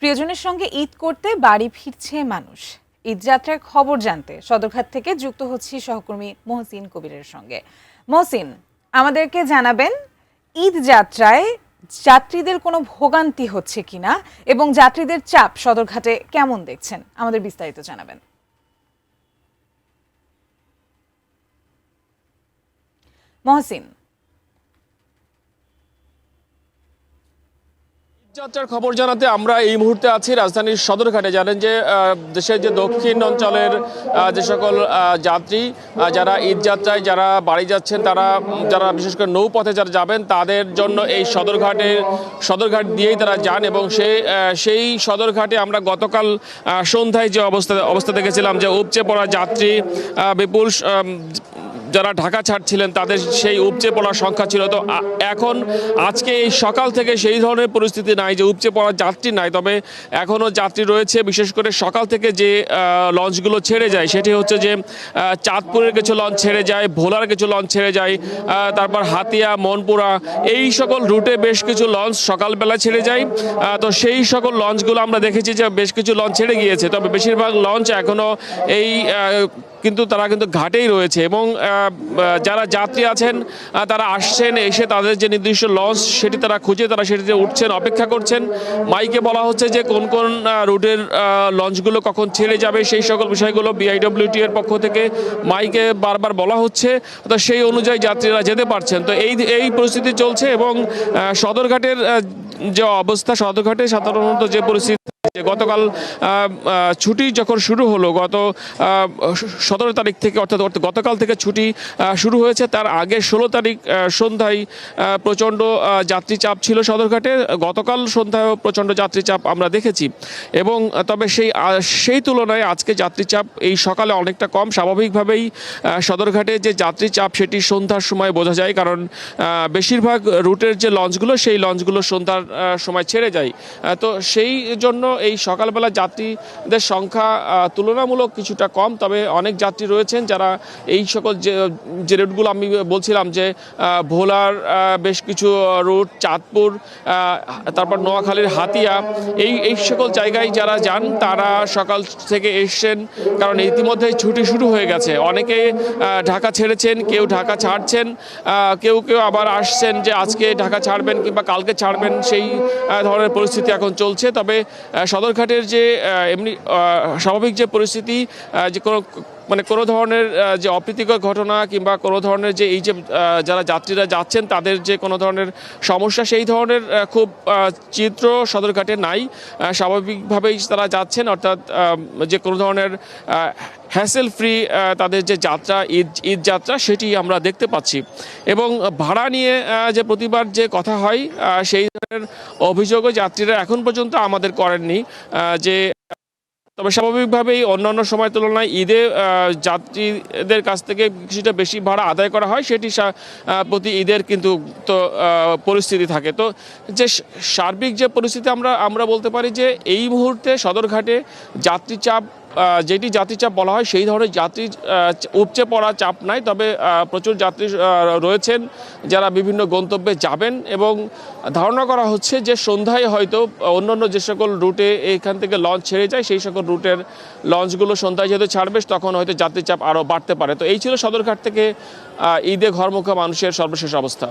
প্রিয়জনের সঙ্গে ঈদ করতে বাড়ি ফিরছে মানুষ। ঈদ যাত্রার খবর জানতে সদরঘাট থেকে যুক্ত হচ্ছি সহকর্মী মহসিন কবিরের সঙ্গে। মহসিন, আমাদেরকে জানাবেন ঈদ যাত্রায় যাত্রীদের কোনো ভোগান্তি হচ্ছে কিনা এবং যাত্রীদের চাপ সদরঘাটে কেমন দেখছেন, আমাদের বিস্তারিত জানাবেন। মহসিন, যাত্রার খবর জানাতে আমরা এই মুহূর্তে আছি রাজধানীর সদরঘাটে। জানেন যে দেশের যে দক্ষিণ অঞ্চলের যে সকল যাত্রী যারা ঈদ যাত্রায় যারা বাড়ি যাচ্ছেন, যারা বিশেষ করে নৌপথে যারা যাবেন তাদের জন্য এই সদরঘাট দিয়েই তারা যান এবং সেই সদরঘাটে আমরা গতকাল সন্ধ্যায় যে অবস্থা দেখেছিলাম যে উপচে পড়া যাত্রী বিপুল যারা ঢাকা ছাড়ছিলেন তাদের সেই উপচে পড়ার সংখ্যা ছিল। তো এখন আজকে এই সকাল থেকে সেই ধরনের পরিস্থিতি নাই যে উপচে পড়ার যাত্রী নাই, তবে এখনও যাত্রী রয়েছে। বিশেষ করে সকাল থেকে যে লঞ্চগুলো ছেড়ে যায় সেটি হচ্ছে যে চাঁদপুরের কিছু লঞ্চ ছেড়ে যায়, ভোলার কিছু লঞ্চ ছেড়ে যায়, তারপর হাতিয়া, মনপুরা এই সকল রুটে বেশ কিছু লঞ্চ সকালবেলা ছেড়ে যায়। তো সেই সকল লঞ্চগুলো আমরা দেখেছি যে বেশ কিছু লঞ্চ ছেড়ে গিয়েছে, তবে বেশিরভাগ লঞ্চ এখনও তারা কিন্তু ঘাটেই রয়েছে এবং যারা যাত্রী আছেন তারা আসছেন, এসে তাদের যে নির্দিষ্ট লঞ্চ সেটি তারা খুঁজে তারা সেটিতে উঠছেন, অপেক্ষা করছেন। মাইকে বলা হচ্ছে যে কোন কোন রুটের লঞ্চগুলো কখন ছেড়ে যাবে সেই সকল বিষয়গুলো বিআইডব্লিউটি এর পক্ষ থেকে মাইকে বারবার বলা হচ্ছে। তো সেই অনুযায়ী যাত্রীরা যেতে পারছেন। তো এই পরিস্থিতি চলছে এবং সদরঘাটের যে অবস্থা, সদরঘাটে সাধারণত যে পরিস্থিতি গতকাল ছুটি যখন শুরু হলো, গত 17 তারিখ থেকে অর্থাৎ গতকাল থেকে ছুটি শুরু হয়েছে, তার আগে 16 তারিখ সন্ধ্যায় প্রচণ্ড যাত্রী চাপ ছিল সদরঘাটে। গতকাল সন্ধ্যায় প্রচণ্ড যাত্রী চাপ আমরা দেখেছি এবং তবে সেই তুলনায় আজকে যাত্রী চাপ এই সকালে অনেকটা কম। স্বাভাবিকভাবেই সদরঘাটে যে যাত্রী চাপ সেটি সন্ধ্যার সময় বোঝা যায়, কারণ বেশিরভাগ রুটের যে লঞ্চগুলো সেই লঞ্চগুলো সন্ধ্যার সময় ছেড়ে যায়। তো সেই জন্য এই সকালবেলা যাত্রীদের সংখ্যা তুলনামূলক কিছুটা কম, তবে অনেক যাত্রী রয়েছেন যারা এই সকল যে রুটগুলো আমি বলছিলাম যে ভোলার বেশ কিছু রুট, চাঁদপুর, তারপর নোয়াখালীর হাতিয়া এই সকল জায়গায় যারা যান তারা সকাল থেকে এসছেন, কারণ ইতিমধ্যে ছুটি শুরু হয়ে গেছে। অনেকে ঢাকা ছেড়েছেন, কেউ ঢাকা ছাড়ছেন, কেউ আবার আসছেন যে আজকে ঢাকা ছাড়বেন কিংবা কালকে ছাড়বেন, সেই ধরনের পরিস্থিতি এখন চলছে। তবে সদরঘাটের যে এমনি স্বাভাবিক যে পরিস্থিতি, যে কোনো ধরনের যে অপ্রীতিকর ঘটনা কিংবা কোনো ধরনের যে এই যে যারা যাত্রীরা যাচ্ছেন তাদের যে কোনো ধরনের সমস্যা, সেই ধরনের খুব চিত্র সদরঘাটে নাই। স্বাভাবিকভাবেই তারা যাচ্ছেন, অর্থাৎ যে কোনো ধরনের হ্যাসেল ফ্রি তাদের যে যাত্রা, ঈদ যাত্রা সেটি আমরা দেখতে পাচ্ছি। এবং ভাড়া নিয়ে যে প্রতিবার যে কথা হয় সেই ধরনের অভিযোগও যাত্রীরা এখন পর্যন্ত আমাদের করেননি। তবে স্বাভাবিকভাবেই অন্যান্য সময়ের তুলনায় ঈদে যাত্রীদের কাছ থেকে কিছুটা বেশি ভাড়া আদায় করা হয়, সেটি প্রতি ঈদের কিন্তু তো পরিস্থিতি থাকে। তো যে সার্বিক যে পরিস্থিতি আমরা বলতে পারি যে এই মুহূর্তে সদরঘাটে যাত্রী চাপ, যেটি যাত্রী চাপ বলা হয় সেই ধরনের যাত্রী উপচে পড়া চাপ নাই, তবে প্রচুর যাত্রী রয়েছেন যারা বিভিন্ন গন্তব্যে যাবেন এবং ধারণা করা হচ্ছে যে সন্ধ্যায় হয়তো অন্যান্য যে সকল রুটে এখান থেকে লঞ্চ ছেড়ে যায় সেই সকল রুটের লঞ্চগুলো সন্ধ্যায় যেহেতু ছাড়বে তখন হয়তো যাত্রী চাপ আরও বাড়তে পারে। তো এই ছিল সদরঘাট থেকে ঈদে ঘরমুখা মানুষের সর্বশেষ অবস্থা।